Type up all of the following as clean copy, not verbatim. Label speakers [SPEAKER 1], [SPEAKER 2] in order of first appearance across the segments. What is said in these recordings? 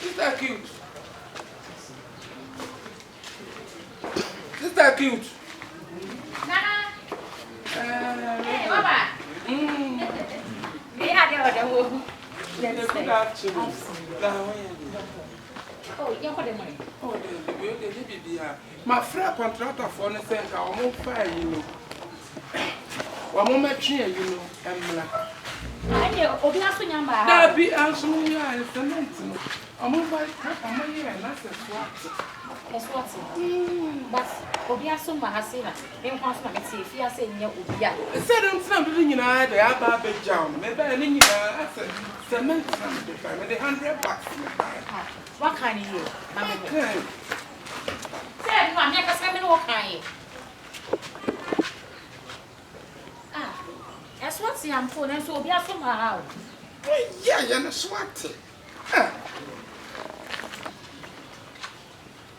[SPEAKER 1] Sister cute. Sister cute.
[SPEAKER 2] Nana. Hey, Baba. Me are the one.
[SPEAKER 1] Good afternoon.
[SPEAKER 2] Oh, you're for the money.
[SPEAKER 1] Oh, my friend contractor for the same car, I'm fire, you know. One moment, you know,
[SPEAKER 2] I know, Obiasu Yamba.
[SPEAKER 1] There be answering you and cement. I'm over here and that's a swat.
[SPEAKER 2] That's what's it. But Obiasu Mahasina, in Constant, if you are saying you're Ubia.
[SPEAKER 1] Said I'm something in I, the Abba Jam, maybe I need cement, the $100.
[SPEAKER 2] What kind of you? Said, I'm not a salmon or kind. Ah, that's what's the important, so be a somehow.
[SPEAKER 1] Yeah, you're a swat.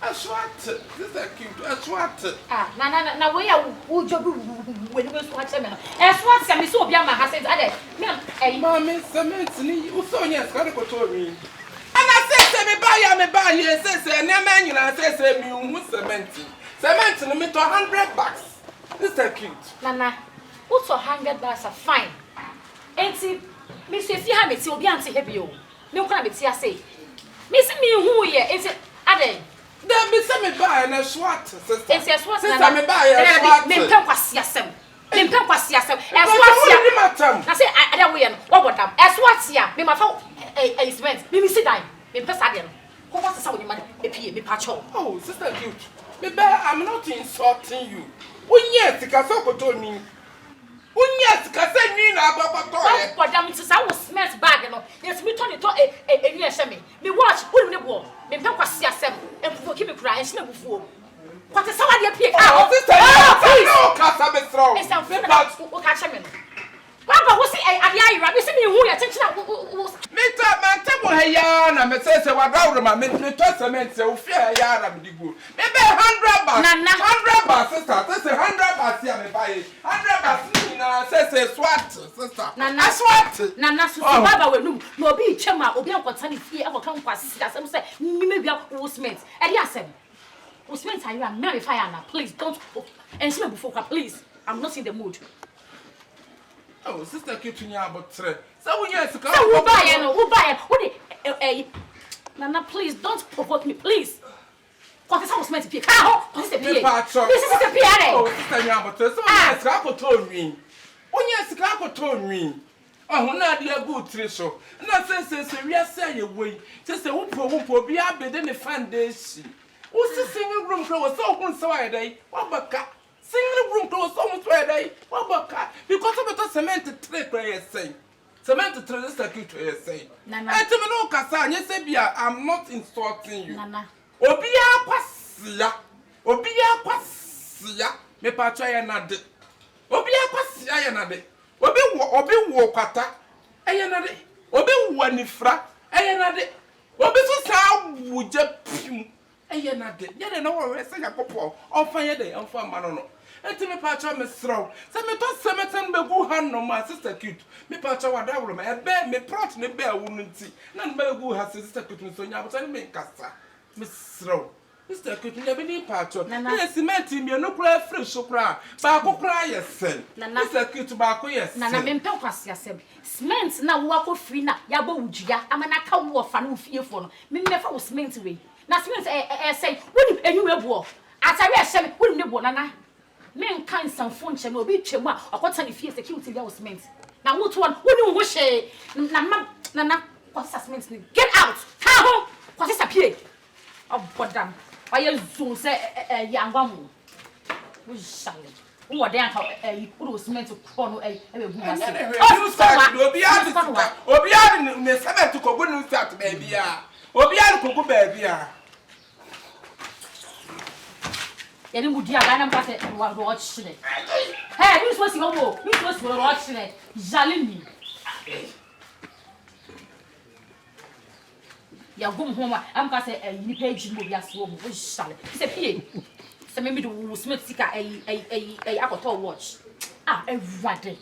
[SPEAKER 1] A swat. This is cute. A swat.
[SPEAKER 2] Ah, na we are who job when you watch them. As what some is so be a mahasset. I
[SPEAKER 1] Mammy, cement, you saw yes, got to go to me. And I said, me buy you, says, and your man, you know, says, me, cement in the middle $100. This is cute.
[SPEAKER 2] Nana, what's $100 are fine. Ain't it, Miss, if you have it, you'll be anti-heavy. No crime, it's here, say. Miss me, who here is it? Ade.
[SPEAKER 1] Then be sent me buy and a swat, sister.
[SPEAKER 2] It's a swat,
[SPEAKER 1] sister, me buy a swat.
[SPEAKER 2] Me was yasem. Me was yasem. As
[SPEAKER 1] what
[SPEAKER 2] I say, I don't win. What about them? As what's ya? Me my phone is went. Me sit down. Me press again. Who wants to say when you man me patcho?
[SPEAKER 1] Oh, sister cute. Me bear, I'm not insulting you. When yes, Kasoko told me. When yes, Kasani na Baba toy.
[SPEAKER 2] But damn, since I was smashed bag, you know, yes, me turn it to a near semi. Me watch, who in the war. Me was yasem. And for keep me crying, she never fool. What is somebody appear?
[SPEAKER 1] Oh, sister, no, Casa throw.
[SPEAKER 2] It's a friend of catchment. Papa, what's it? I you see me who you attention.
[SPEAKER 1] Mr. Mantemo Hayana, me says, what out my men, testament, so fear Yana, maybe $100. $100, sister. That's $100. Yeah, me buy it. $100. Says swat, sister.
[SPEAKER 2] Nana
[SPEAKER 1] swat.
[SPEAKER 2] Nana, Baba will do. You'll be Chema, or be on Contani here, or come past us. Say, maybe a Wolfsmith. And yes, Wolfsmith, I am marry fire now. Please don't. And she before her, please. I'm not in the mood.
[SPEAKER 1] Oh, sister, keep me about three. So, yes,
[SPEAKER 2] who buy it? Nana, please don't provoke me, please. What is I was meant to pick? This is the PA. This is the PA.
[SPEAKER 1] Oh, sister, but so yes, Capo told me. Oh, yes, Capo told me. Oh, not dear good treasure. And I says, we are saying away. Just a whoop, be up within the foundation. What's the single room close so one day? What about cat? Single room close almost where they what about cat? Because of the cement trick where you say. Cement trick is a cute way say.
[SPEAKER 2] Nana,
[SPEAKER 1] I tell me no, Cassan, yes, I'm not insulting you.
[SPEAKER 2] Nana.
[SPEAKER 1] Obia kwasia. Me patwa ya nade. Obia kwasia ya nade. Obi wo kwata. Eye nade. Obi wo anifra. Eye nade. Obi so sa wuje pim. Eye nade. Ye de no wo se yakopo. Onfa ye de, onfa ma no no. Enti me patwa me srow. Se me to semeten begu han no ma sister cute. Me patwa wada woro ma. Ebe me prot ne be awu nti. Na me begu ha sister cute so nya bota me nkasa. Me srow. Mr. Cute, never need patcho. Yes, cement me no cry fresh cry. Baako cry yes. Mr. Cute baako yes.
[SPEAKER 2] Nana me mpɛ kwase asɛm. Cement na wo akɔ free na ya ba wudua amana ka wo fa no fie fo no. Me mefa wo cement we. Na cement say woni enyu ebuo. Atare ehye me woni ne buo nana. Me nkan sanfo nche me obi twemu a akɔta ne fie security ya wo cement. Na wo to woni wo hye na ma nana kwase cement ni. Get out. Ka ho. Kwase sapie. Obodam. I soon say Yangamu. We shall. Who are there? You put cement to corner a woman.
[SPEAKER 1] Obian, the seven to Cogun start, baby. Obian Coco, baby. Then would you have done watching it? Hey, who's supposed to go? Who's supposed to watch it? Jalini. Ya gum home am ka say ni page mo bia so mo shale say pie say me do smith sika akoto watch ah everyday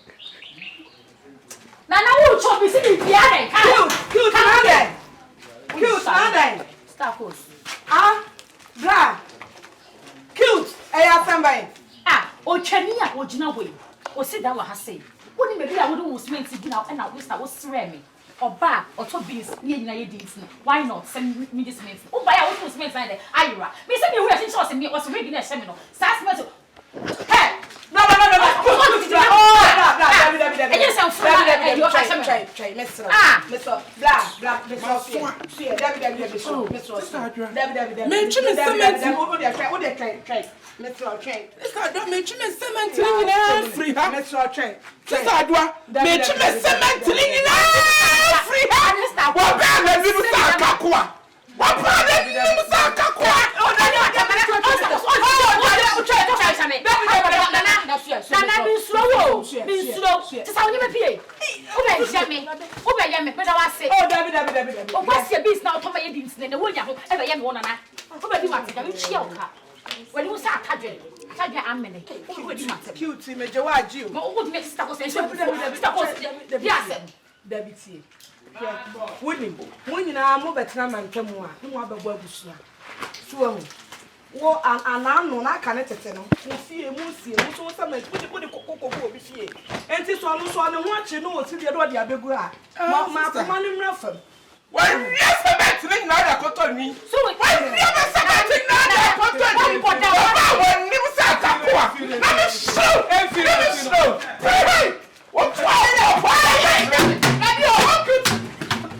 [SPEAKER 1] na wo chop me see bia dey cute
[SPEAKER 2] Star Coast.
[SPEAKER 3] Ah, bra. Cute. Eya somebody.
[SPEAKER 2] Ah, o chania o gina way. O sit down wa ha say. Woni me bia wo do cement gina na we start wo sre me. Oba oto beans ni nyina ye dins no. Why not send me this cement? O buy wo do cement na there. Ayira. Me say me hu ya say me was ready na share me no. Sa cement. Hey,
[SPEAKER 3] No.
[SPEAKER 2] blah.
[SPEAKER 3] Try. Mister. Blah. Cute, me jawaji.
[SPEAKER 2] What makes Star Coast?
[SPEAKER 3] Debitie. When you are more better man, come on, no one but Wabusna. So, wo anano na aka ne tete no fie mu sie mu so sama put the kokoko bi fie enti so no so ne ho ache no osi de do de abegu a ma kuma ne mra fam
[SPEAKER 1] wa yes bet ne na da koto ni
[SPEAKER 2] so we
[SPEAKER 1] yes bet na da koto ni wa ni musa takoa na me show hey what why na bi o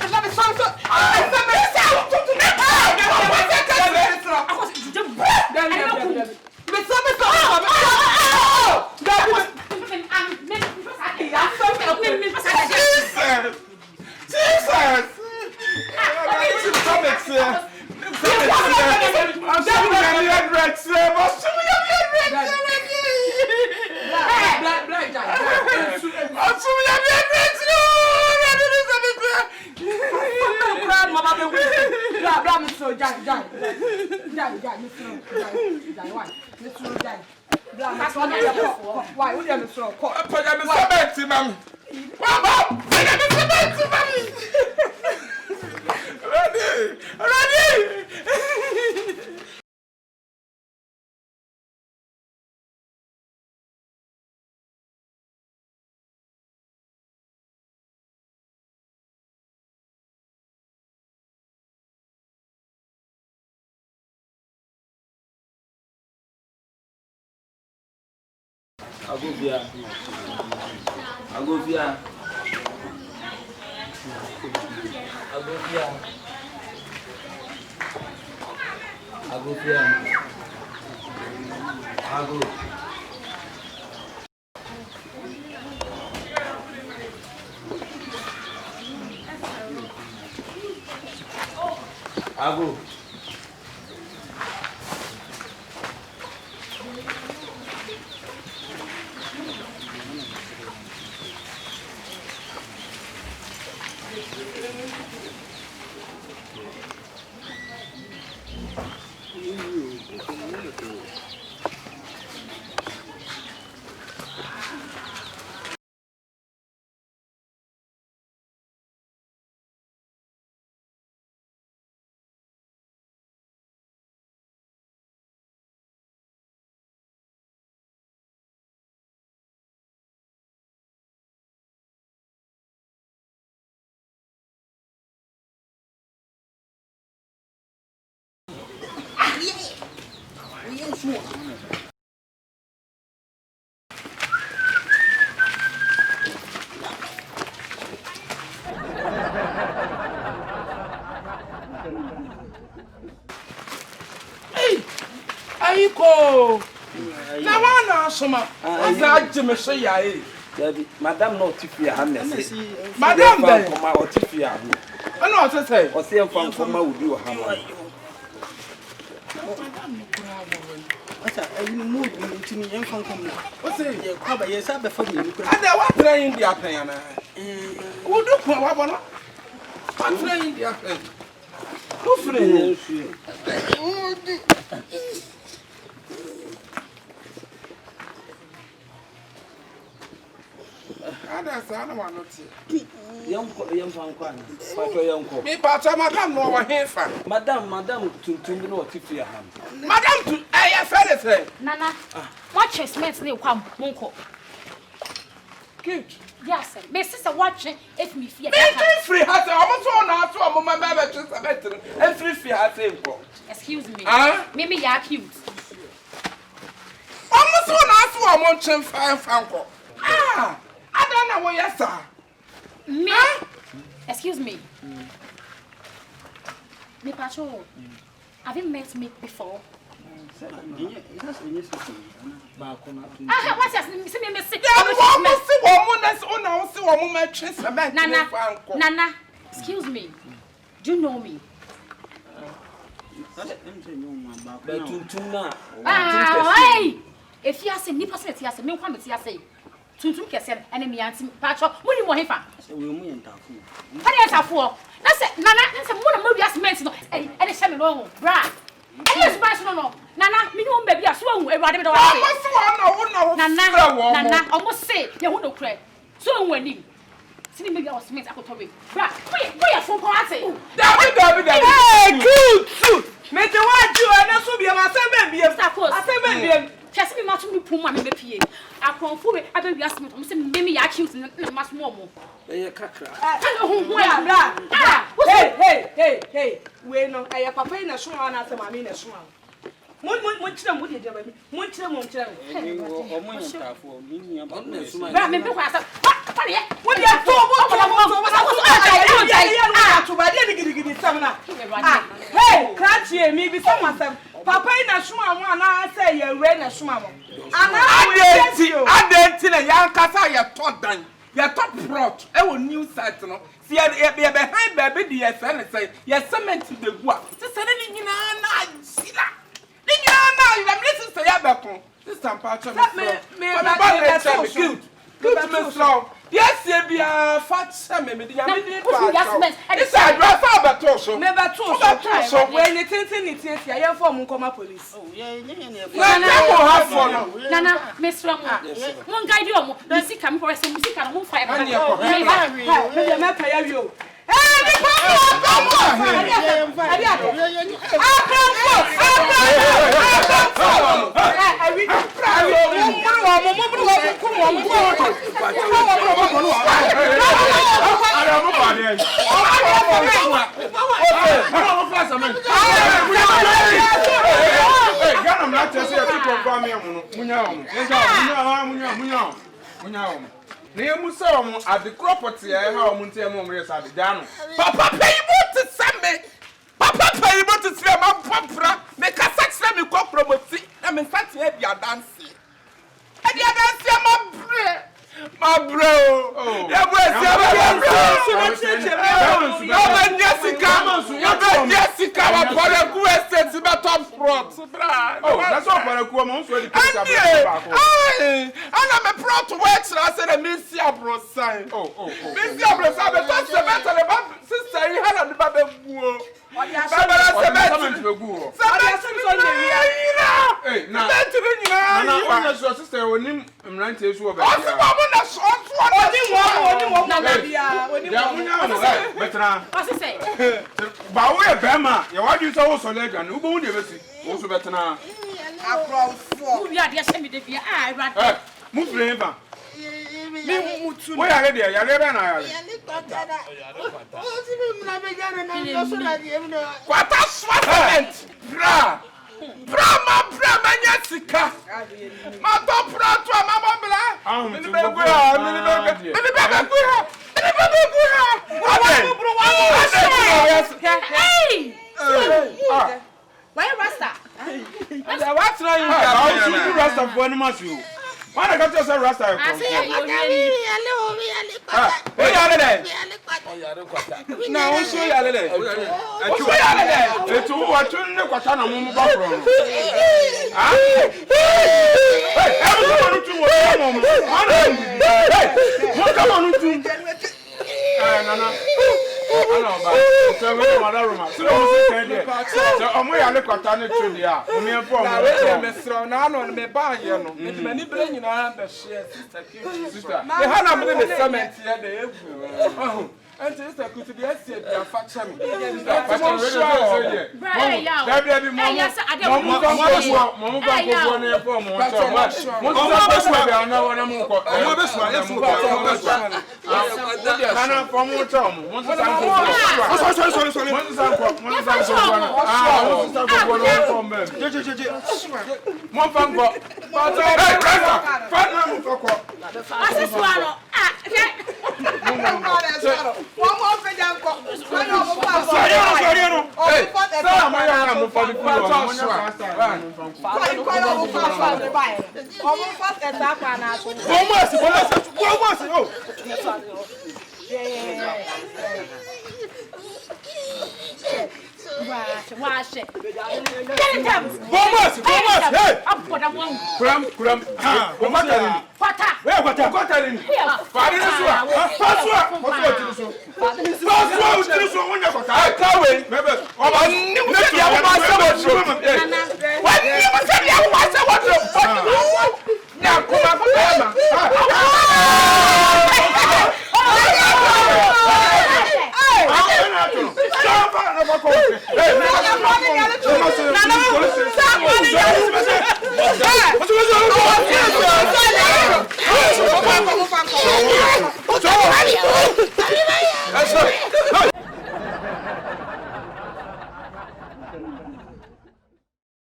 [SPEAKER 1] na me so
[SPEAKER 3] why would you so call
[SPEAKER 4] Agovia.
[SPEAKER 1] Ayiko na wana asoma aza jeme so ya
[SPEAKER 4] Madame no tifia hamness.
[SPEAKER 1] Madame be
[SPEAKER 4] koma otifia ho.
[SPEAKER 1] Ana o say
[SPEAKER 4] o se mfa mfoma wudi o ha ma.
[SPEAKER 5] Asa ayinu mu ntini yemfa nkomna.
[SPEAKER 1] O say
[SPEAKER 5] ye kwaba ye sa be fa ni ni kura.
[SPEAKER 1] Ada wa train dia pen yana. Wudu ko wa bono. Wa train dia pen. Ku free. Ada sa na wa no te.
[SPEAKER 4] Yemfa nkwana. Pato yenko.
[SPEAKER 1] Me pacha madam no wa hefa.
[SPEAKER 4] Madam tuntum no tifia ham.
[SPEAKER 1] Madam tu eh fele say.
[SPEAKER 2] Nana. Watch cement na kwam monko.
[SPEAKER 1] Good.
[SPEAKER 2] Yes, sir. My sister watching if me fear.
[SPEAKER 1] Me free ha say omo so na so omo ma be twe cement. And free ha say nko.
[SPEAKER 2] Excuse me.
[SPEAKER 1] Me
[SPEAKER 2] ya cute.
[SPEAKER 1] Omo so na so omo chen fa nko. Ada na wo yesa.
[SPEAKER 2] Me. Excuse me. Me patrol. Have you met me before? What's that? See me sick. Nana, excuse me. Do you know me? Hey! If you say nipa say you say me kwa me say. Tuntum kese ene me anti patro muni mo hefa.
[SPEAKER 5] We mu yentafo.
[SPEAKER 2] Ade yentafo. Na say nana, na say mo na mo wia cement no. Ene hye me no bra. Ene spice no. Nana, me no baby aso hu ewade me do wa say. Nana, almost say ye hu no kra. So hu anim. Sini me wia cement akotowe. Bra, boy phone call ate.
[SPEAKER 1] David.
[SPEAKER 3] Hey, cute. Me te wa ju ene so bia ma say be bia.
[SPEAKER 2] Just me match me puma me pie. Akonfo we abewi asmet. Mo say me ya cute na mas mo mo.
[SPEAKER 4] Eh kakra.
[SPEAKER 3] Hey. We no aya papa na so na say mama na so. Mon kire mo de jaba bi. Mon kire.
[SPEAKER 5] Omo yentafo. Mi nia ba na suma.
[SPEAKER 2] Bra me be kwa sa. What ye?
[SPEAKER 3] What you to hey, can't you me be someone say papa na shuma mo na say ye we na shuma mo.
[SPEAKER 1] Adenti na yan kasa ye todan. Ye top prot e wo new site no. See ye behind baby the ye say ye cement the gua. Se se ni nyina na sila. Ni nyina na you am listen say ya be kon. This time patch me. Good me slow. Yes, ye be a fat same me dia me dey pa. This I drive for beto so.
[SPEAKER 3] Me beto so. When you think ya form nkoma police.
[SPEAKER 5] Oh, yeah,
[SPEAKER 2] Nana, Miss Ram. One guide you mo. Music am for some music and mo fire.
[SPEAKER 3] Me pay you. Hey,
[SPEAKER 1] Nemusom at the property I have Muntiam Rest at the Dano. Papa pay to send me. Papa pay to see my papa. Make a sex let me go promote. I mean, fat here be a dancing. And the other my bro. Yeah, Jessica, who has said to my top front. Oh, that's all for a woman. I'm a pro to work, so I said, Miss Yabro sign. Oh, Miss Yabro sign, but that's the matter about sister. You had a baby. Why I got yourself Rasta? I say now who show you lele? Etu wa tun ne kwata na mumu ba pro. Ah? Hey, everyone want to wo mumu. Hey, what come on to? Nana. Ana ba. So we no mother room. So we say there. So omo ya le kwata ne trade ya. Omo en po
[SPEAKER 6] Na we dey mesro na ano me ba ye no. Me di mani bre nyina be share sister Kim.
[SPEAKER 1] sister.
[SPEAKER 6] Me ha na me the cement here dey egu. And sister could be a set ya faction.
[SPEAKER 1] But we say there.
[SPEAKER 2] Right, yeah.
[SPEAKER 1] Baby
[SPEAKER 2] Hey, yes, I don't
[SPEAKER 1] Mom
[SPEAKER 2] want
[SPEAKER 1] go
[SPEAKER 2] to see.
[SPEAKER 1] Mom go ne po mo so. Mo so be ana wona mo ko.
[SPEAKER 5] Ọmọ bẹ sùn ayé fún bọ.
[SPEAKER 1] Kana for mo to mo. Mo so san ko.
[SPEAKER 5] Sorry.
[SPEAKER 1] Mo so san ko. Mo so san ko. Mo so san ko no for me. Mo fan ko. Hey, fan na mo ko.
[SPEAKER 2] Aseswano.
[SPEAKER 3] One more page and go.
[SPEAKER 1] Sorry no. Hey, say ma ya na mo for the
[SPEAKER 2] Wash it.
[SPEAKER 1] Hey,